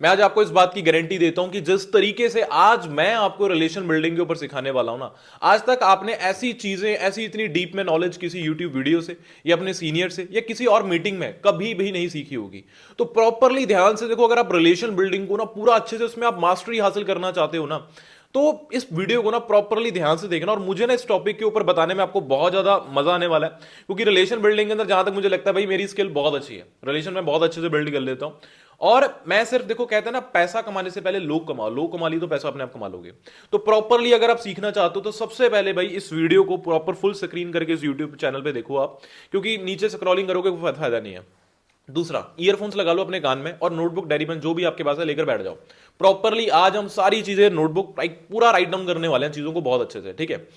मैं आज आपको इस बात की गारंटी देता हूं कि जिस तरीके से आज मैं आपको रिलेशन बिल्डिंग के ऊपर सिखाने वाला हूं ना, आज तक आपने ऐसी चीजें, ऐसी इतनी डीप में नॉलेज किसी यूट्यूब वीडियो से या अपने सीनियर से या किसी और मीटिंग में कभी भी नहीं सीखी होगी। तो प्रॉपरली ध्यान से देखो, अगर आप रिलेशन बिल्डिंग को ना पूरा अच्छे से उसमें आप मास्टरी हासिल करना चाहते हो ना, तो इस वीडियो को ना प्रॉपरली ध्यान से देखना। और मुझे ना इस टॉपिक के ऊपर बताने में आपको बहुत ज्यादा मजा आने वाला है, क्योंकि रिलेशन बिल्डिंग के अंदर जहां तक मुझे लगता है भाई मेरी स्किल बहुत अच्छी है, रिलेशन में बहुत अच्छे से बिल्ड कर लेता हूं। और मैं सिर्फ देखो, कहते हैं ना पैसा कमाने से पहले लोग कमाओ, लोग कमा ली तो पैसा अपने आप कमा लोगे। तो प्रॉपरली अगर आप सीखना चाहते हो तो सबसे पहले भाई इस वीडियो को प्रॉपर फुल स्क्रीन करके इस यूट्यूब चैनल पे देखो आप, क्योंकि नीचे स्क्रॉलिंग करोगे कोई फायदा नहीं है। दूसरा, ईयरफोन्स लगा लो अपने कान में और नोटबुक डायरी पेन जो भी आपके पास है लेकर बैठ जाओ। प्रॉपरली आज हम सारी चीजें नोटबुक पूरा राइट डाउन करने वाले हैं चीजों को बहुत अच्छे से, ठीक है।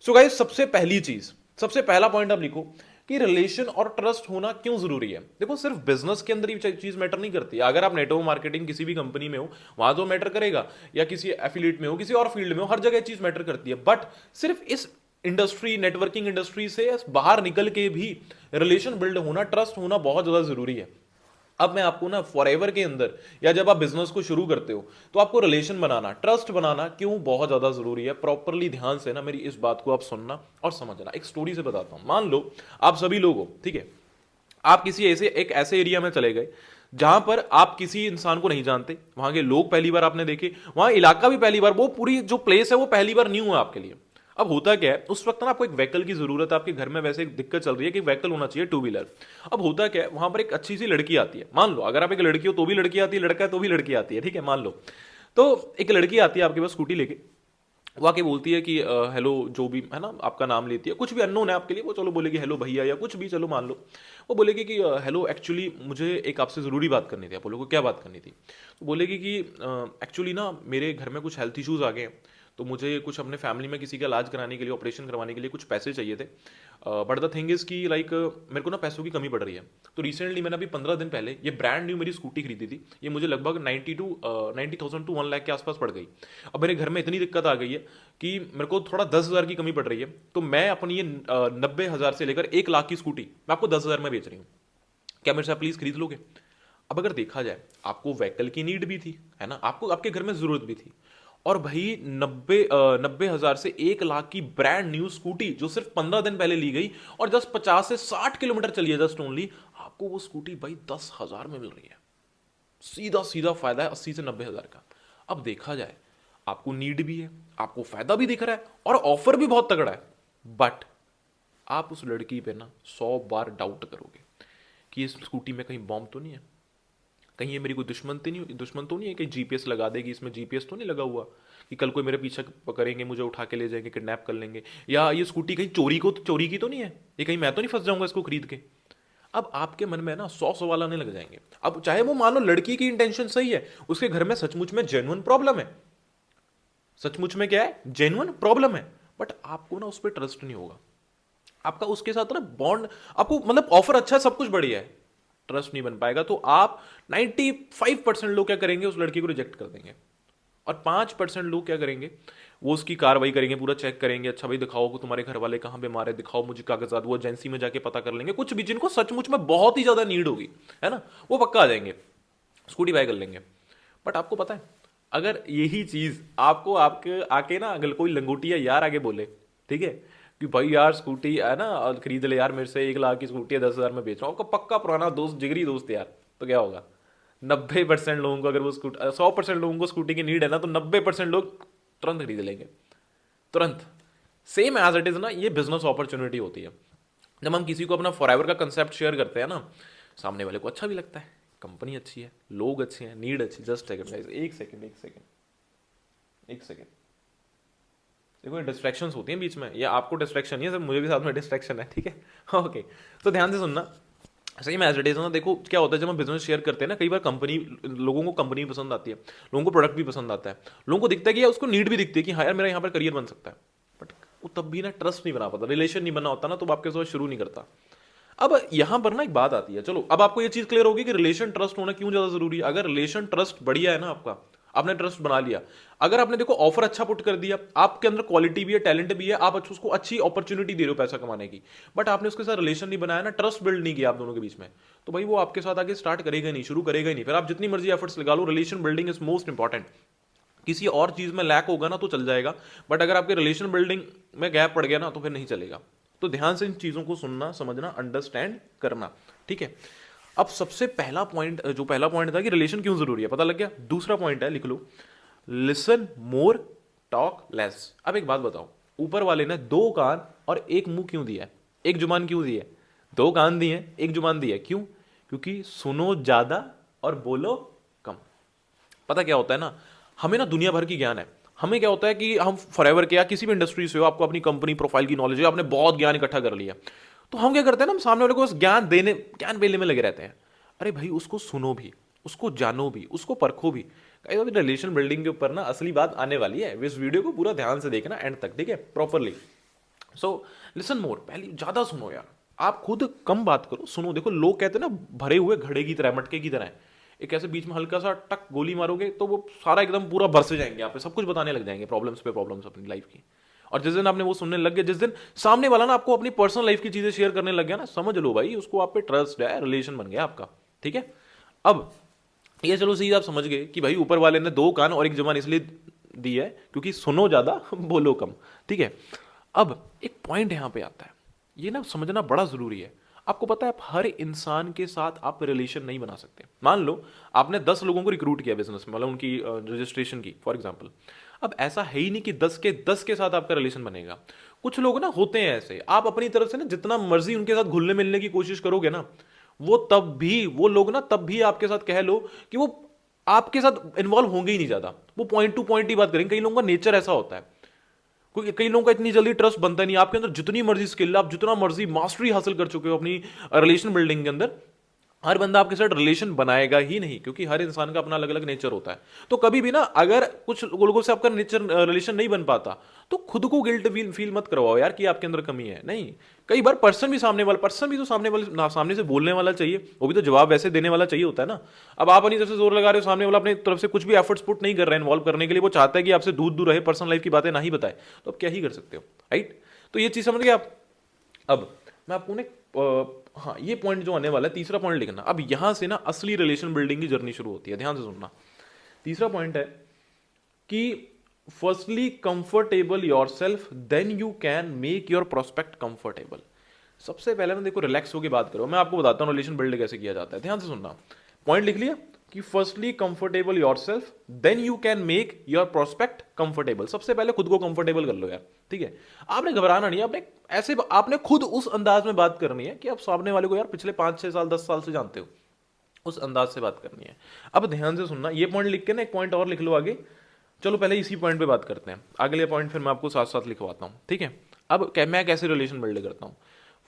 सो गाइस, सबसे पहली चीज, सबसे पहला पॉइंट आप लिखो कि रिलेशन और ट्रस्ट होना क्यों जरूरी है। देखो, सिर्फ बिजनेस के अंदर ही चीज मैटर नहीं करती। अगर आप नेटवर्क मार्केटिंग किसी भी कंपनी में हो वहां तो मैटर करेगा, या किसी एफिलिएट में हो, किसी और फील्ड में हो, हर जगह चीज मैटर करती है। बट सिर्फ इस इंडस्ट्री, नेटवर्किंग इंडस्ट्री से बाहर निकल के भी रिलेशन बिल्ड होना, ट्रस्ट होना बहुत ज्यादा जरूरी है। अब मैं आपको ना फॉरएवर के अंदर, या जब आप बिजनेस को शुरू करते हो तो आपको रिलेशन बनाना, ट्रस्ट बनाना क्यों बहुत ज्यादा जरूरी है। प्रॉपरली ध्यान से ना मेरी इस बात को आप सुनना और समझना। एक स्टोरी से बताता हूं। मान लो आप सभी लोग हो, ठीक है, आप किसी ऐसे एरिया में चले गए जहां पर आप किसी इंसान को नहीं जानते, वहां के लोग पहली बार आपने देखे, वहां इलाका भी पहली बार, वो पूरी जो प्लेस है वो पहली बार न्यू है आपके लिए। अब होता क्या है, उस वक्त ना आपको एक व्हीकल की जरूरत है। आपके घर में वैसे एक दिक्कत चल रही है कि व्हीकल होना चाहिए, टू व्हीलर। अब होता क्या है, वहां पर एक अच्छी सी लड़की आती है। मान लो अगर आप एक लड़की हो तो भी लड़की आती है, लड़का है तो भी लड़की आती है, ठीक है, मान लो। तो एक लड़की आती है आपके पास स्कूटी लेके, वो आके बोलती है कि हेलो, जो भी है ना, आपका नाम लेती है, कुछ भी अननोन है आपके लिए, वो चलो बोलेगी हेलो भैया या कुछ भी, चलो मान लो। वो बोलेगी कि हेलो, एक्चुअली मुझे एक आपसे ज़रूरी बात करनी थी। आप बोलोगे क्या बात करनी थी? तो बोलेगी कि एक्चुअली ना मेरे घर में कुछ हेल्थ इश्यूज़ आ गए हैं, तो मुझे कुछ अपने फैमिली में किसी का इलाज कराने के लिए, ऑपरेशन करवाने के लिए कुछ पैसे चाहिए थे। बट द थिंग इज़ कि लाइक मेरे को ना पैसों की कमी पड़ रही है। तो रिसेंटली मैंने अभी 15 दिन पहले ये ब्रांड न्यू मेरी स्कूटी खरीदी थी। ये मुझे लगभग 90,000 टू 1 लाख के आसपास पड़ गई। अब मेरे घर में इतनी दिक्कत आ गई है कि मेरे को थोड़ा 10,000 की कमी पड़ रही है। तो मैं अपनी ये 90,000 से लेकर 1 लाख की स्कूटी मैं आपको 10,000 में बेच रही हूँ, क्या मेरे से प्लीज खरीद लोगे? अब अगर देखा जाए, आपको व्हीकल की नीड भी थी, है ना, आपको आपके घर में जरूरत भी थी, और भाई 90,000 से 1 लाख की ब्रांड न्यू स्कूटी जो सिर्फ 15 दिन पहले ली गई और जस्ट 50 से 60 किलोमीटर चली है, जस्ट ओनली, आपको वो स्कूटी भाई 10,000 में मिल रही है। सीधा सीधा फायदा है 80 से 90 हजार का। अब देखा जाए, आपको नीड भी है, आपको फायदा भी दिख रहा है, और ऑफर भी बहुत तगड़ा है। बट आप उस लड़की पे ना 100 बार डाउट करोगे कि इस स्कूटी में कहीं बॉम्ब तो नहीं है, कहीं ये मेरी कोई दुश्मन तो नहीं है, कहीं जीपीएस लगा देगी, इसमें जीपीएस तो नहीं लगा हुआ कि कल कोई मेरे पीछे करेंगे, मुझे उठा के ले जाएंगे, किडनैप कर लेंगे, या ये स्कूटी कहीं चोरी की तो नहीं है, ये कहीं मैं तो नहीं फंस जाऊंगा इसको खरीद के। अब आपके मन में ना 100 सवाल आने लग जाएंगे। अब चाहे वो मान लो लड़की की इंटेंशन सही है, उसके घर में सचमुच में जेन्युइन प्रॉब्लम है, सचमुच में क्या है, जेन्युइन प्रॉब्लम है, बट आपको ना उस पर ट्रस्ट नहीं होगा, आपका उसके साथ ना बॉन्ड, आपको मतलब ऑफर अच्छा है, सब कुछ बढ़िया है, ट्रस्ट नहीं बन पाएगा। तो आप 95% लोग क्या करेंगे, उस लड़की को रिजेक्ट कर देंगे, और 5% लोग क्या करेंगे, वो उसकी कार्रवाई करेंगे, पूरा चेक करेंगे, अच्छा भाई दिखाओ कि तुम्हारे घर वाले कहाँ बीमार है, दिखाओ मुझे कागजात, वो एजेंसी में जाके पता कर लेंगे, कुछ भी जिनको सचमुच में बहुत ही ज्यादा नीड होगी, है ना, वो पक्का आ जाएंगे, स्कूटी बाय कर लेंगे। बट आपको पता है, अगर यही चीज आपको आपके आके ना अगर कोई लंगोटिया यार आगे बोले, ठीक है, कि भाई यार स्कूटी है ना, और खरीद ले यार, मेरे से 1 लाख की स्कूटी है, 10,000 में बेच रहा हूँ, आपका पक्का पुराना दोस्त, जिगरी दोस्त यार, तो क्या होगा, 90% लोगों को, अगर वो स्कूटी, 100% लोगों को स्कूटी की नीड है ना, तो 90% लोग तुरंत खरीद लेंगे, तुरंत। सेम एज इट इज ना, ये बिजनेस अपॉर्चुनिटी होती है। जब हम किसी को अपना फॉरएवर का कंसेप्ट शेयर करते हैं ना, सामने वाले को अच्छा भी लगता है, कंपनी अच्छी है, लोग अच्छे हैं, नीड अच्छी। जस्ट सेकंड, एक सेकंड, एक सेकंड, एक सेकंड। देखो ये डिस्ट्रैक्शंस होती हैं बीच में, या आपको डिस्ट्रैक्शन नहीं है, सब मुझे भी साथ में डिस्ट्रैक्शन है, ठीक है। ओके, तो ध्यान से सुनना। सही में एज इट इज ना, देखो क्या होता है, जब हम बिजनेस शेयर करते हैं ना, कई बार कंपनी, लोगों को कंपनी पसंद आती है, लोगों को प्रोडक्ट भी पसंद आता है, लोगों को दिखता है कि यार उसको नीड भी दिखती है कि हाँ यार मेरा यहाँ पर करियर बन सकता है, बट वो तब भी ना ट्रस्ट नहीं बना पाता, रिलेशन नहीं बना होता ना, तो वो आपके साथ शुरू नहीं करता। अब यहां पर ना एक बात आती है, चलो अब आपको ये चीज क्लियर होगी कि रिलेशन ट्रस्ट होना क्यों ज्यादा जरूरी है। अगर रिलेशन ट्रस्ट बढ़िया है ना आपका, आपने ट्रस्ट बना लिया। अगर आपने देखो ऑफर अच्छा पुट कर दिया, आपके अंदर क्वालिटी भी है, टैलेंट भी है, आप उसको अच्छी अपॉर्चुनिटी दे रहे हो पैसा कमाने की, बट आपने उसके साथ रिलेशन नहीं बनाया ना, ट्रस्ट बिल्ड नहीं किया आप दोनों के बीच में, तो भाई वो आपके साथ आगे स्टार्ट करेगा नहीं, शुरू करेगा ही नहीं। फिर आप जितनी मर्जी एफर्ट्स लगा लो, relation building is most important. किसी और चीज में लैक होगा ना तो चल जाएगा, बट अगर आपके रिलेशन बिल्डिंग में गैप पड़ गया ना तो फिर नहीं चलेगा। तो ध्यान से इन चीजों को सुनना, समझना, अंडरस्टैंड करना, ठीक है। अब सबसे पहला पॉइंट, जो पहला पॉइंट था कि रिलेशन क्यों जरूरी है, पता लग गया। दूसरा पॉइंट है, लिख लो, लिसन मोर टॉक लेस। अब एक बात बताओ, ऊपर वाले ने दो कान और एक मुंह क्यों दिया है, एक जुबान क्यों दी है? दो कान दिए, एक जुबान दी है, क्यों? क्योंकि सुनो ज्यादा और बोलो कम। पता क्या होता है ना, हमें ना दुनिया भर की ज्ञान है। हमें क्या होता है कि हम फॉरएवर के या किसी भी इंडस्ट्री से हो, आपको अपनी कंपनी प्रोफाइल की नॉलेज है, आपने बहुत ज्ञान इकट्ठा कर लिया, तो हम क्या करते हैं ना, हम सामने वाले को बस ज्ञान देने, ज्ञान बेलने में लगे रहते हैं। अरे भाई उसको सुनो भी, उसको जानो भी, उसको परखो भी। रिलेशन बिल्डिंग के ऊपर ना असली बात आने वाली है, इस वीडियो को पूरा ध्यान से देखना एंड तक, ठीक है, प्रॉपरली। सो लिसन मोर, पहले ज्यादा सुनो यार, आप खुद कम बात करो, सुनो। देखो लोग कहते हैं ना, भरे हुए घड़े की तरह, मटके की तरह है। एक ऐसे बीच में हल्का सा टक गोली मारोगे तो वो सारा एकदम पूरा बरसे जाएंगे, आप पे सब कुछ बताने लग जाएंगे, प्रॉब्लम्स पे प्रॉब्लम्स अपनी लाइफ की। और जिस दिन आपने वो सुनने लग गए, जिस दिन सामने वाला ना आपको अपनी पर्सनल लाइफ की चीजें शेयर करने लग गया ना, समझ लो भाई उसको आप पे ट्रस्ट है, रिलेशन बन गया आपका, ठीक है। अब ये चलो सही, आप समझ गए कि भाई ऊपर वाले ने दो कान और एक जुबान इसलिए दी है क्योंकि सुनो ज्यादा बोलो कम, ठीक है। अब एक पॉइंट यहां पे आता है, ये ना समझना बड़ा जरूरी है। आपको पता है आप हर इंसान के साथ आप रिलेशन नहीं बना सकते। मान लो आपने 10 लोगों को रिक्रूट किया बिजनेस में, मतलब उनकी रजिस्ट्रेशन की फॉर एग्जांपल। अब ऐसा है ही नहीं कि 10 के साथ आपका रिलेशन बनेगा। कुछ लोग ना होते हैं ऐसे, आप अपनी तरफ से ना जितना मर्जी उनके साथ घुलने मिलने की कोशिश करोगे ना, वो लोग ना तब भी आपके साथ कह लो कि वो आपके साथ इन्वॉल्व होंगे ही नहीं ज्यादा, वो पॉइंट टू पॉइंट ही बात करेंगे। कई लोगों का नेचर ऐसा होता है, क्योंकि कई लोगों का इतनी जल्दी ट्रस्ट बनता नहीं। आपके अंदर जितनी मर्जी स्किल, आप जितना मर्जी मास्टरी हासिल कर चुके हो अपनी रिलेशन बिल्डिंग के अंदर, हर बंदा आपके साथ रिलेशन बनाएगा ही नहीं, क्योंकि हर इंसान का अपना अलग अलग नेचर होता है। तो कभी भी ना, अगर कुछ लोगों से आपका नेचर रिलेशन नहीं बन पाता, तो खुद को गिल्ट फील मत करवाओ यार कि आपके अंदर कमी है। नहीं, कई बार पर्सन भी तो सामने से बोलने वाला चाहिए, वो भी तो जवाब वैसे देने वाला चाहिए होता है ना। अब आप अपनी तरफ से जोर लगा रहे हो, सामने वाला अपनी तरफ से कुछ भी एफर्ट्स पुट नहीं कर रहा है इन्वॉल्व करने के लिए, वो चाहता है कि आपसे दूर दूर रहे, पर्सनल लाइफ की बातें ना ही बताए, तो आप क्या ही कर सकते हो, राइट। तो ये चीज समझ गए आप। अब मैं आपको ने हाँ, ये पॉइंट जो आने वाला है, तीसरा पॉइंट लिखना। अब यहां से ना असली रिलेशन बिल्डिंग की जर्नी शुरू होती है, ध्यान से सुनना। तीसरा पॉइंट है कि firstly comfortable yourself, then you can make your prospect comfortable. सबसे पहले ना देखो, रिलैक्स होकर बात करो, मैं आपको बताता हूँ रिलेशन बिल्ड कैसे किया जाता है, ध्यान से सुनना। पॉइंट लिख लिया कि firstly comfortable yourself, then you can make your prospect comfortable. सबसे पहले खुद को कंफर्टेबल कर लो यार, ठीक है। आपने घबराना नहीं, आपने खुद उस अंदाज में बात करनी है कि आप सामने वाले को यार पिछले 5-6 साल 10 साल से जानते हो, उस अंदाज से बात करनी है। अब ध्यान से सुनना, ये पॉइंट लिख के ना एक पॉइंट और लिख लो आगे। चलो पहले इसी पॉइंट पे बात करते हैं, अगले पॉइंट फिर मैं आपको साथ साथ लिखवाता हूँ, ठीक है। अब मैं कैसे रिलेशन बिल्ड करता हूँ।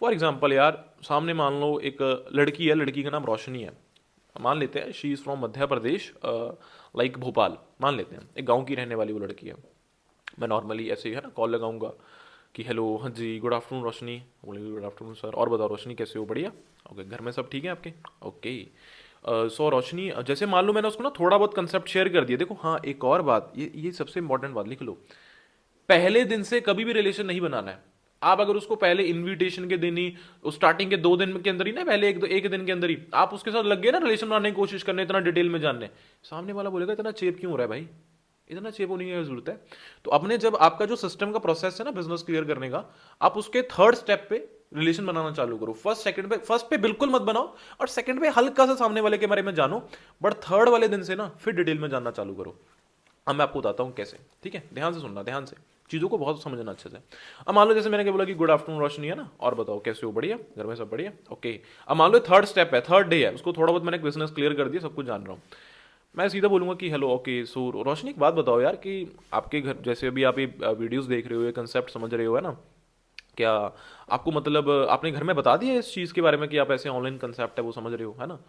फॉर एग्जाम्पल यार, सामने मान लो एक लड़की है, लड़की का नाम रोशनी है, मान लेते हैं, she is from Madhya Pradesh, like Bhopal मान लेते हैं, एक गांव की रहने वाली वो लड़की है। मैं नॉर्मली ऐसे ही है ना कॉल लगाऊंगा कि हेलो, हाँ जी, गुड आफ्टरनून रोशनी। बोलेगी गुड आफ्टरनून सर, और बताओ रोशनी कैसे हो, बढ़िया, ओके, घर में सब ठीक है आपके, ओके। सो रोशनी, जैसे मान लो मैंने उसको ना थोड़ा बहुत कंसेप्ट शेयर कर दिया। देखो हाँ, एक और बात, ये सबसे इंपॉर्टेंट बात लिख लो, पहले दिन से कभी भी रिलेशन नहीं बनाना है। आप अगर उसको पहले इनविटेशन के दिन ही, स्टार्टिंग के 2 दिन के अंदर ही ना, पहले एक दिन के अंदर ही आप उसके साथ लग गए ना रिलेशन बनाने की कोशिश करने, इतना डिटेल में जानने, सामने वाला बोलेगा इतना चेप क्यों हो रहा है भाई, इतना चेप होने की जरूरत है। तो अपने जब आपका जो सिस्टम का प्रोसेस है ना बिजनेस क्लियर करने का, आप उसके थर्ड स्टेप पे रिलेशन बनाना चालू करो। फर्स्ट पे बिल्कुल मत बनाओ, और सेकंड पे हल्का सा सामने वाले के बारे में जानो, बट थर्ड वाले दिन से ना फिर डिटेल में जानना चालू करो। अब मैं आपको बताता हूँ कैसे, ठीक है, ध्यान से सुनना, ध्यान से चीज़ों को बहुत समझना अच्छे से। अब मान लो जैसे मैंने क्या बोला कि गुड आफ्टरनून रोशनी है ना, और बताओ कैसे हो, बढ़िया, घर में सब बढ़िया, ओके। अब मान लो थर्ड स्टेप है, थर्ड डे है, उसको थोड़ा बहुत मैंने बिजनेस क्लियर कर दिया, सब कुछ जान रहा हूँ, मैं सीधा बोलूंगा कि हेलो, ओके। सो रोशनी एक बात बताओ यार, कि आपके घर जैसे अभी आप ये वीडियोस देख रहे हो, ये कंसेप्ट समझ रहे हो, है ना, क्या आपको मतलब आपने घर में बता दिया इस चीज़ के बारे में कि आप ऐसे ऑनलाइन कंसेप्ट है वो समझ रहे हो, है ना।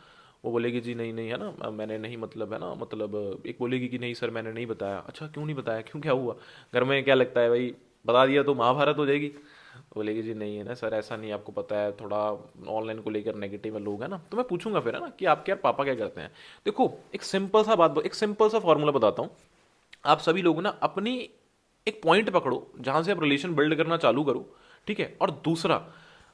वो बोलेगी जी नहीं नहीं, है ना, मैंने नहीं, मतलब है ना, मतलब एक बोलेगी कि नहीं सर मैंने नहीं बताया। अच्छा क्यों नहीं बताया, क्यों, क्या हुआ, घर में क्या लगता है भाई, बता दिया तो महाभारत हो जाएगी, बोलेगी जी नहीं है ना सर, ऐसा नहीं, आपको पता है थोड़ा ऑनलाइन को लेकर नेगेटिव लोग है ना। तो मैं पूछूंगा फिर है ना कि आपके यार पापा क्या करते हैं। देखो एक सिंपल सा बात, एक सिंपल सा फॉर्मूला बताता हूँ। आप सभी लोग ना अपनी एक पॉइंट पकड़ो जहां से आप रिलेशन बिल्ड करना चालू करो, ठीक है। और दूसरा,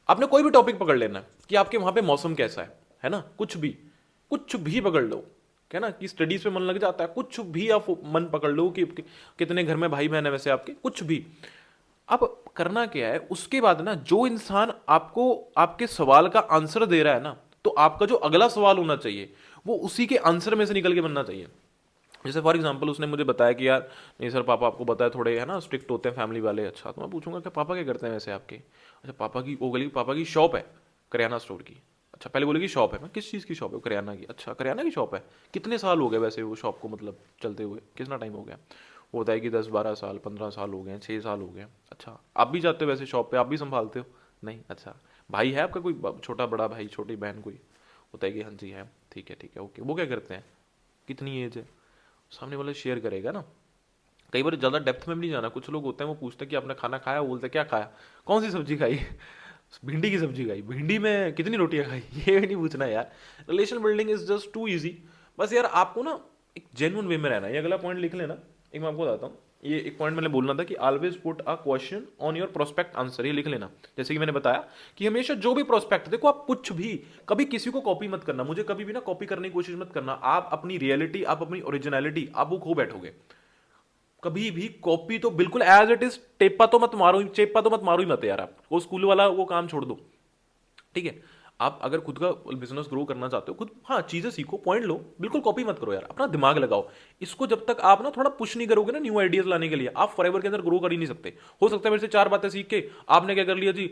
आपने कोई भी टॉपिक पकड़ लेना है कि आपके वहां पे मौसम कैसा है ना, कुछ भी पकड़ लो, क्या ना कि स्टडीज पे मन लग जाता है, कुछ भी आप मन पकड़ लो कि कितने घर में भाई बहन है वैसे आपके, कुछ भी। अब करना क्या है उसके बाद ना, जो इंसान आपको आपके सवाल का आंसर दे रहा है ना, तो आपका जो अगला सवाल होना चाहिए वो उसी के आंसर में से निकल के बनना चाहिए। जैसे फॉर एग्जांपल उसने मुझे बताया कि यार नहीं सर पापा आपको बताया थोड़े है ना स्ट्रिक्ट होते हैं फैमिली वाले। अच्छा, तो मैं पूछूंगा कि पापा क्या करते हैं वैसे आपके। अच्छा, पापा की वो बोलेगी पापा की शॉप है करियाना स्टोर की। अच्छा, पहले बोलेगी शॉप है, मैं किस चीज़ की शॉप है, करियाना की। अच्छा, करियाना की शॉप है, कितने साल हो गए वैसे वो शॉप को मतलब चलते हुए, कितना टाइम हो गया। वो होता है कि 10-12 साल 15 साल हो गए, 6 साल हो गए। अच्छा, आप भी जाते हो वैसे शॉप पे, आप भी संभालते हो। नहीं। अच्छा, भाई है आपका कोई छोटा बड़ा भाई छोटी बहन कोई। होता है कि हाँ जी है। ठीक है ओके, वो क्या करते हैं, कितनी एज है, सामने वाला शेयर करेगा ना। कई बार ज़्यादा डेप्थ में भी नहीं जाना, कुछ लोग होते हैं वो पूछते हैं कि आपने खाना खाया, वो बोलते हैं क्या खाया, कौन सी सब्जी खाई, भिंडी की सब्जी खाई, भिंडी में कितनी रोटियां खाई, ये भी नहीं पूछना यार। Relation building is just too easy. बस यार आपको ना एक जेन्युइन वे में रहना है। ये अगला पॉइंट लिख लेना, एक मैं आपको बताता हूँ। ये एक पॉइंट मैंने बोलना था कि always put a question on your prospect answer, ये लिख लेना। जैसे कि मैंने बताया कि हमेशा जो भी प्रोस्पेक्ट, देखो आप कुछ भी कभी किसी को कॉपी मत करना, मुझे कभी भी ना कॉपी करने की कोशिश मत करना। आप अपनी रियलिटी, आप अपनी ओरिजिनलिटी, आप वो खो बैठोगे। कभी भी कॉपी तो बिल्कुल एज इट इज, चेप्पा तो मत मारो ही मत यार। आप वो स्कूल वाला वो काम छोड़ दो, ठीक है। आप अगर खुद का बिजनेस ग्रो करना चाहते हो, खुद हाँ चीजें सीखो, पॉइंट लो, बिल्कुल कॉपी मत करो यार, अपना दिमाग लगाओ। इसको जब तक आप ना थोड़ा पुश नहीं करोगे ना न्यू आइडियाज लाने के लिए, आप फॉरएवर के अंदर ग्रो कर ही नहीं सकते। हो सकता है मेरे से 4 बातें सीख के आपने क्या कर लिया जी,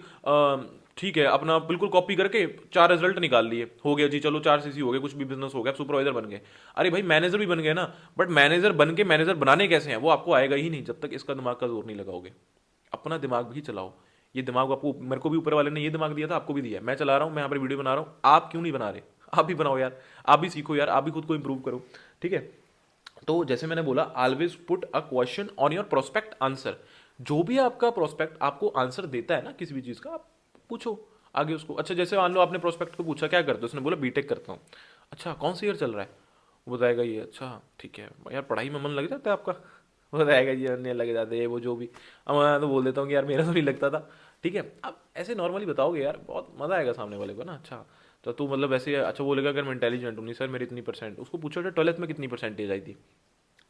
ठीक है, अपना बिल्कुल कॉपी करके 4 रिजल्ट निकाल लिए, हो गया जी, चलो 4 सीसी हो गए, कुछ भी बिजनेस हो गया, सुपरवाइजर बन गए। अरे भाई मैनेजर भी बन गए ना, बट मैनेजर बन के मैनेजर बनाने कैसे हैं वो आपको आएगा ही नहीं जब तक इसका दिमाग का जोर नहीं लगाओगे। अपना दिमाग भी चलाओ। ये दिमाग आपको, मेरे को भी ऊपर वाले ने ये दिमाग दिया था, आपको भी दिया है, मैं चला रहा हूँ, मैं यहाँ पर वीडियो बना रहा हूँ, आप क्यों नहीं बना रहे। आप भी बनाओ यार, आप भी सीखो यार, आप भी खुद को इंप्रूव करो, ठीक है। तो जैसे मैंने बोला, always put a question on your prospect answer. जो भी आपका प्रोस्पेक्ट आपको आंसर देता है ना किसी भी चीज़ का, आप पूछो आगे उसको। अच्छा, जैसे मान लो आपने प्रोस्पेक्ट को पूछा क्या करते हो, उसने बोला बीटेक करता हूँ। अच्छा, कौन सा ईयर चल रहा है, वो बताएगा ये। अच्छा ठीक है यार, पढ़ाई में मन लग जाता है आपका, वो बताएगा ये नहीं लग जाते है वो जो भी। अब मैं तो बोल देता हूँ कि यार मेरा तो नहीं लगता था, ठीक है। आप ऐसे नॉर्मली बताओगे यार, बहुत मजा आएगा सामने वाले को ना। अच्छा, तो तू मतलब ऐसे, अच्छा बोलेगा अगर मैं इंटेलिजेंट हूँ, नहीं सर मेरी इतनी परसेंट, उसको पूछो 12th में कितनी परसेंटेज आई थी,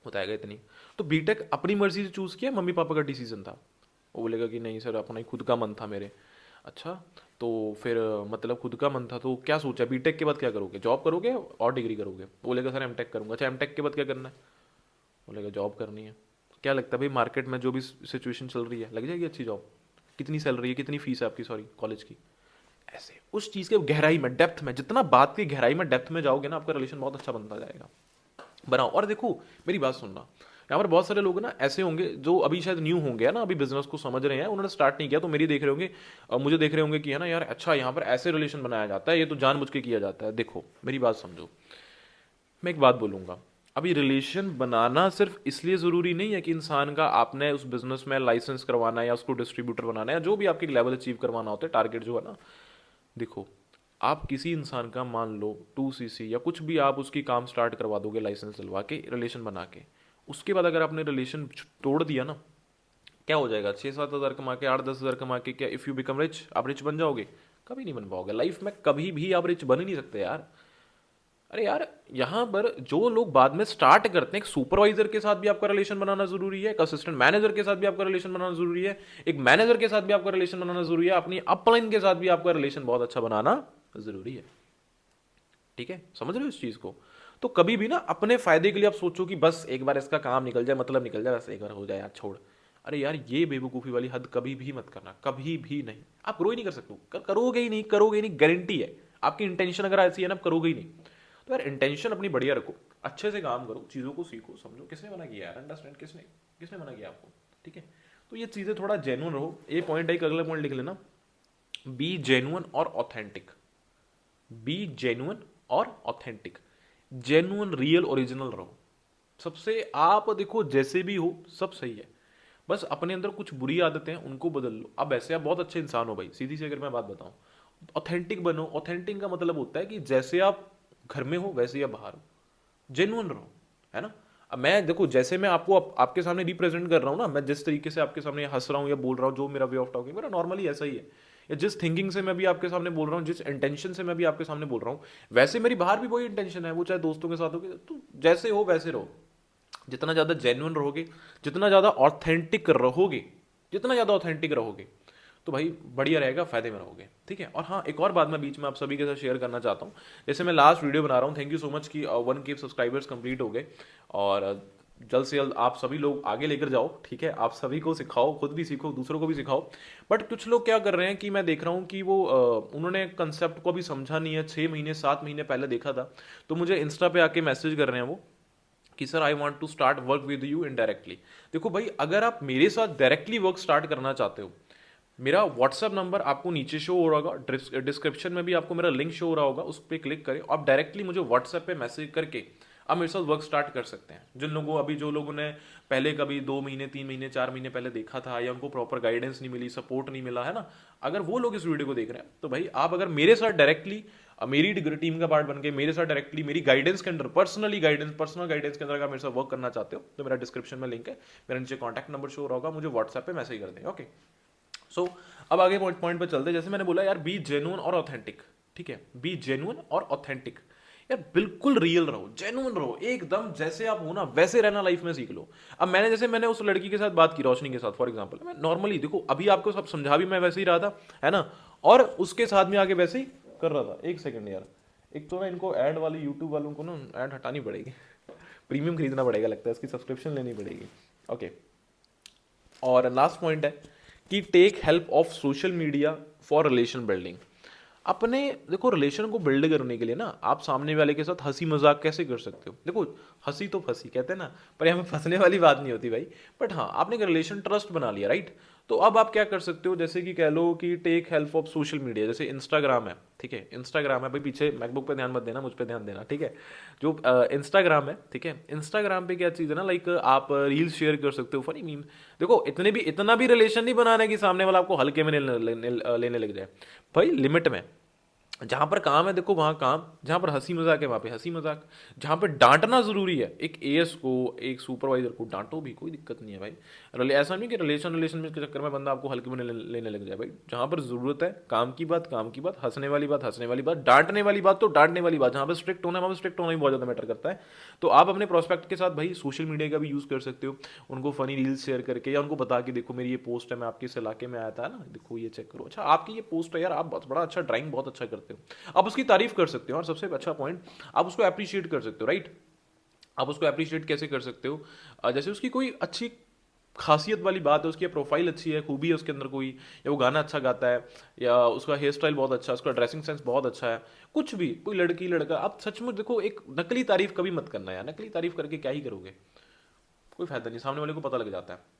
बताएगा इतनी। तो बीटेक अपनी मर्जी से चूज किया, मम्मी पापा का डिसीजन था। वो बोलेगा कि नहीं सर अपना ही खुद का मन था मेरे। अच्छा, तो फिर मतलब खुद का मन था तो क्या सोचा, बीटेक के बाद क्या करोगे, जॉब करोगे और डिग्री करोगे। बोलेगा सर एमटेक करूंगा। अच्छा, एमटेक के बाद क्या करना है, बोलेगा जॉब करनी है। क्या लगता है भाई, मार्केट में जो भी सिचुएशन चल रही है लग जाएगी अच्छी जॉब, कितनी सैलरी है, कितनी फीस है आपकी, सॉरी कॉलेज की। ऐसे उस चीज़ के गहराई में, डेप्थ में, जितना बात की गहराई में डेप्थ में जाओगे ना, आपका रिलेशन बहुत अच्छा बनता जाएगा। बनाओ। और देखो मेरी बात सुनना, यहाँ पर बहुत सारे लोग ना ऐसे होंगे जो अभी शायद न्यू होंगे है ना, अभी बिजनेस को समझ रहे हैं, उन्होंने स्टार्ट नहीं किया, तो मेरी देख रहे होंगे, मुझे देख रहे होंगे कि है ना यार, अच्छा यहाँ पर ऐसे रिलेशन बनाया जाता है, ये तो जानबूझ के किया जाता है। देखो मेरी बात समझो, मैं एक बात बोलूंगा। अभी रिलेशन बनाना सिर्फ इसलिए ज़रूरी नहीं है कि इंसान का आपने उस बिजनेस में लाइसेंस करवाना है या उसको डिस्ट्रीब्यूटर बनाना है या जो भी आपके लेवल अचीव करवाना होता है, टारगेट जो है ना। देखो, आप किसी इंसान का मान लो 2 सीसी या कुछ भी, आप उसकी काम स्टार्ट करवा दोगे लाइसेंस दिलवा के, रिलेशन बना के। उसके बाद अगर आपने रिलेशन तोड़ दिया ना, क्या हो जाएगा, 6-7 हज़ार कमा के, 8-10 हज़ार कमा के, क्या इफ़ यू बिकम रिच आप रिच बन जाओगे, कभी नहीं बन पाओगे लाइफ में, कभी भी आप रिच बन ही नहीं सकते यार। अरे यार, यहाँ पर जो लोग बाद में स्टार्ट करते हैं, एक सुपरवाइजर के साथ भी आपका रिलेशन बनाना जरूरी है, एक असिस्टेंट मैनेजर के साथ भी आपका रिलेशन बनाना जरूरी है, एक मैनेजर के साथ भी आपका रिलेशन बनाना जरूरी है, अपनी अपलाइन के साथ भी आपका रिलेशन बहुत अच्छा बनाना जरूरी है, ठीक है। समझ रहे हो इस चीज को। तो कभी भी ना अपने फायदे के लिए आप सोचो कि बस एक बार इसका काम निकल जाए, मतलब निकल जाए, बस एक बार हो जाए यार, छोड़। अरे यार, ये बेवकूफ़ी वाली हद कभी भी मत करना, कभी भी नहीं। आप ग्रो ही नहीं कर सकते, करोगे ही नहीं, करोगे ही नहीं, गारंटी है। आपकी इंटेंशन अगर ऐसी है ना, आप करोगे ही नहीं। तो यार इंटेंशन अपनी बढ़िया रखो, अच्छे से काम करो, चीज़ों को सीखो समझो। किसने मना किया यार, अंडरस्टैंड, किसने किसने मना किया आपको, ठीक है। तो ये चीज़ें थोड़ा जेन्युइन रहो। ये पॉइंट एक अगला पॉइंट लिख लेना, बी जेन्युइन और ऑथेंटिक। बी जेन्युइन और ऑथेंटिक, जेन्युइन रियल ओरिजिनल रहो सबसे। आप देखो जैसे भी हो सब सही है, बस अपने अंदर कुछ बुरी आदतें हैं उनको बदल लो, अब ऐसे आप बहुत अच्छे इंसान हो भाई, सीधी सी अगर मैं बात बताऊं। ऑथेंटिक बनो, ऑथेंटिक का मतलब होता है कि जैसे आप घर में हो वैसे ही आप बाहर हो, जेन्युइन रहो, है ना। अब मैं देखो, जैसे मैं आपको आपके सामने रिप्रेजेंट कर रहा हूँ ना, मैं जिस तरीके से आपके सामने हंस रहा हूँ या बोल रहा हूँ, जो मेरा वे ऑफ टॉकिंग मेरा नॉर्मली ऐसा ही है, या जिस थिंकिंग से मैं भी आपके सामने बोल रहा हूँ, जिस इंटेंशन से मैं भी आपके सामने बोल रहा हूँ, वैसे मेरी बाहर भी वही इंटेंशन है, वो चाहे दोस्तों के साथ हो, तो जैसे हो वैसे रहो। जितना ज़्यादा जेन्युइन रहोगे, जितना ज़्यादा ऑथेंटिक रहोगे, जितना ज़्यादा ऑथेंटिक रहोगे, तो भाई बढ़िया रहेगा, फायदे में रहोगे, ठीक है। और हाँ, एक और बात मैं बीच में आप सभी के साथ शेयर करना चाहता हूँ। जैसे मैं लास्ट वीडियो बना रहा हूँ, थैंक यू सो मच कि 1K सब्सक्राइबर्स कंप्लीट हो गए, और जल्द से जल्द आप सभी लोग आगे लेकर जाओ, ठीक है। आप सभी को सिखाओ, खुद भी सीखो, दूसरों को भी सिखाओ। बट कुछ लोग क्या कर रहे हैं कि मैं देख रहा हूँ कि वो उन्होंने कंसेप्ट को अभी समझा नहीं है, 6 महीने 7 महीने पहले देखा था, तो मुझे इंस्टा पे आके मैसेज कर रहे हैं वो कि sir I want to start work with you indirectly. देखो भाई, अगर आप मेरे साथ डायरेक्टली वर्क स्टार्ट करना चाहते हो, मेरा व्हाट्सएप नंबर आपको नीचे शो हो रहा होगा, डिस्क्रिप्शन में भी आपको मेरा लिंक शो हो रहा होगा, उस पर क्लिक करें, आप डायरेक्टली मुझे व्हाट्सएप पे मैसेज करके आप मेरे साथ वर्क स्टार्ट कर सकते हैं। जो लोगों ने पहले कभी 2 महीने 3 महीने 4 महीने पहले देखा था, या उनको प्रॉपर गाइडेंस नहीं मिली, सपोर्ट नहीं मिला, है ना, अगर वो लोग इस वीडियो को देख रहे हैं, तो भाई आप अगर मेरे साथ डायरेक्टली मेरी टीम का पार्ट बन के मेरे साथ डायरेक्टली मेरी गाइडेंस के अंदर, पर्सनल गाइडेंस के अंदर अगर मेरे साथ वर्क करना चाहते हो, तो मेरा डिस्क्रिप्शन में लिंक है, मेरा नीचे कॉन्टैक्ट नंबर शो हो रहा होगा, मुझे व्हाट्सएप पे मैसेज कर दें, ओके। सो अब आगे पॉइंट पे चलते हैं। जैसे मैंने बोला यार, बी जेन्युइन और ऑथेंटिक, ठीक है, बी जेन्युइन और ऑथेंटिक, यार बिल्कुल रियल रहो, जेन्युइन रहो, एकदम जैसे आप हो ना वैसे रहना लाइफ में सीख लो। अब मैंने उस लड़की के साथ बात की, रोशनी के साथ फॉर एग्जांपल, मैं नॉर्मली देखो अभी आपको सब समझा भी मैं वैसे ही रहा था, है ना, और उसके साथ में आगे वैसे ही कर रहा था। एक सेकंड यार, एक तो ना इनको ऐड वाली यूट्यूब वालों को ना ऐड हटानी पड़ेगी, प्रीमियम खरीदना पड़ेगा लगता है, इसकी सब्सक्रिप्शन लेनी पड़ेगी, ओके। और लास्ट पॉइंट है कि take help of social media for relation building. अपने देखो रिलेशन को बिल्ड करने के लिए ना, आप सामने वाले के साथ हंसी मजाक कैसे कर सकते हो। देखो हंसी तो फंसी कहते हैं ना, पर यहाँ पे फंसने वाली बात नहीं होती भाई। बट हाँ, आपने एक रिलेशन ट्रस्ट बना लिया, राइट। तो अब आप क्या कर सकते हो, जैसे कि कह लो कि take help of social media, जैसे इंस्टाग्राम है, ठीक है, इंस्टाग्राम है भाई, पीछे मैकबुक पे ध्यान मत देना, मुझ पे ध्यान देना, ठीक है। जो इंस्टाग्राम है, ठीक है, इंस्टाग्राम पे क्या चीज़ है ना, लाइक आप रील्स शेयर कर सकते हो, फनी मीम। देखो इतना भी रिलेशन नहीं बनाना है कि सामने वाला आपको हल्के में लेने लग जाए, भाई लिमिट में। जहां पर काम है देखो वहां काम, जहां पर हंसी मजाक है वहां पे हंसी मजाक, जहां पर डांटना जरूरी है, एक एएस को, एक सुपरवाइजर को डांटो भी, कोई दिक्कत नहीं है भाई। ऐसा नहीं कि रिलेशन में के चक्कर में बंदा आपको हल्के में लेने लग जाए भाई। जहां पर जरूरत है काम की बात काम की बात, हंसने वाली बात हंसने वाली बात, डांटने वाली बात तो डांटने वाली बात, जहां पर स्ट्रिक्ट होना है वहां पर स्ट्रिक्ट होना भी बहुत ज्यादा मैटर करता है। तो आप अपने प्रोस्पेक्ट के साथ भाई सोशल मीडिया का भी यूज कर सकते हो, उनको फनी रील्स शेयर करके, या उनको बता के देखो मेरी ये पोस्ट है, मैं आपके इस इलाके में आया था ना, देखो ये चेक करो, अच्छा आपकी ये पोस्ट है यार, आप बड़ा अच्छा ड्राइंग बहुत अच्छा करते हो, आप उसकी तारीफ कर सकते हो। और सबसे अच्छा पॉइंट, आप उसको अप्रिशिएट कर सकते हो, राइट। आप उसको अप्रिशिएट कैसे कर सकते हो, जैसे उसकी कोई अच्छी खासियत वाली बात है, उसकी प्रोफाइल अच्छी है, खूबी है उसके अंदर कोई, या वो गाना अच्छा गाता है, या उसका हेयर स्टाइल बहुत अच्छा है, उसका ड्रेसिंग सेंस बहुत अच्छा है, कुछ भी, कोई लड़की लड़का, आप सचमुच देखो, एक नकली तारीफ कभी मत करना यार, नकली तारीफ करके क्या ही करोगे, कोई फायदा नहीं, सामने वाले को पता लग जाता है।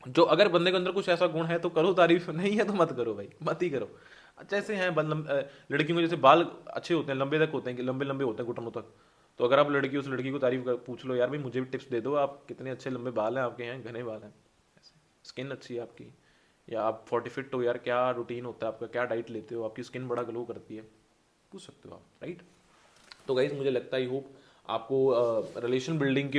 जो अगर बंदे के अंदर कुछ ऐसा गुण है तो करो तारीफ, नहीं है तो मत करो भाई, मत ही करो। जैसे हैं लड़कियों के जैसे बाल अच्छे होते हैं, लंबे तक होते हैं, लंबे लंबे होते हैं घुटनों तक, तो अगर आप उस लड़की को पूछ लो यार भाई मुझे भी टिप्स दे दो, आप कितने अच्छे लंबे बाल हैं आपके, हैं घने बाल हैं, स्किन अच्छी है आपकी, या आप 40 फिट हो यार, क्या रूटीन होता है आपका, क्या डाइट लेते हो, आपकी स्किन बड़ा ग्लो करती है, पूछ सकते हो आप, राइट। तो गाइज मुझे लगता है, आई होप आपको रिलेशन बिल्डिंग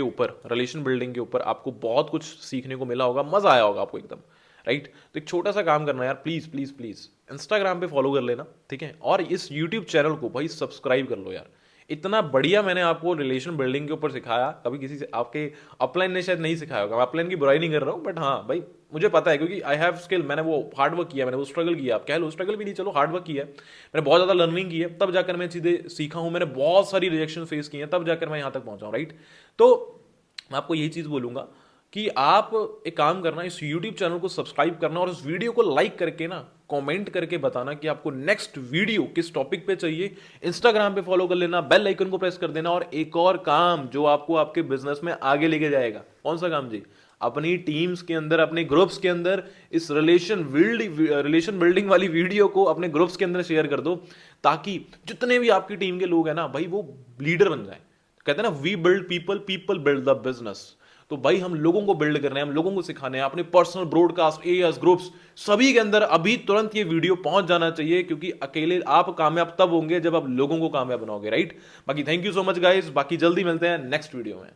के ऊपर आपको बहुत कुछ सीखने को मिला होगा, मजा आया होगा आपको एकदम, राइट। तो एक छोटा सा काम करना यार, प्लीज प्लीज प्लीज इंस्टाग्राम पे फॉलो कर लेना, ठीक है, और इस यूट्यूब चैनल को भाई सब्सक्राइब कर लो यार। इतना बढ़िया मैंने आपको रिलेशन बिल्डिंग के ऊपर सिखाया, कभी किसी से आपके अपलाइन ने शायद नहीं सिखाया होगा, मैं अपलाइन की बुराई नहीं कर रहा हूँ, बट हाँ भाई मुझे पता है, क्योंकि आई हैव स्किल, मैंने वो हार्ड वर्क किया, मैंने वो स्ट्रगल किया, आप कह लो स्ट्रगल भी नहीं, चलो हार्ड वर्क किया है, मैंने बहुत ज़्यादा लर्निंग की है, तब जाकर मैं चीज़ें सीखा हूँ, मैंने बहुत सारी रिजेक्शन फेस किए हैं, तब जाकर मैं यहाँ तक पहुँचा हूँ, राइट। तो मैं आपको यही चीज़ बोलूँगा कि आप एक काम करना, इस YouTube चैनल को सब्सक्राइब करना, और इस वीडियो को लाइक करके ना कमेंट करके बताना कि आपको नेक्स्ट वीडियो किस टॉपिक पे चाहिए। इंस्टाग्राम पे फॉलो कर लेना, बेल आइकन को प्रेस कर देना, और एक और काम जो आपको आपके बिजनेस में आगे लेके जाएगा, कौन सा काम जी, अपनी टीम्स के अंदर, अपने ग्रुप्स के अंदर इस रिलेशन बिल्डिंग वाली वीडियो को अपने ग्रुप्स के अंदर शेयर कर दो, ताकि जितने भी आपकी टीम के लोग हैं ना भाई, वो लीडर बन जाए। कहते हैं ना, we build people, people build the business. तो भाई हम लोगों को बिल्ड करना है, हम लोगों को सिखाने हैं, अपने पर्सनल ब्रॉडकास्ट एएस ग्रुप्स सभी के अंदर अभी तुरंत ये वीडियो पहुंच जाना चाहिए, क्योंकि अकेले आप कामयाब तब होंगे जब आप लोगों को कामयाब बनाओगे, राइट। बाकी thank you so much guys, बाकी जल्दी मिलते हैं नेक्स्ट वीडियो में।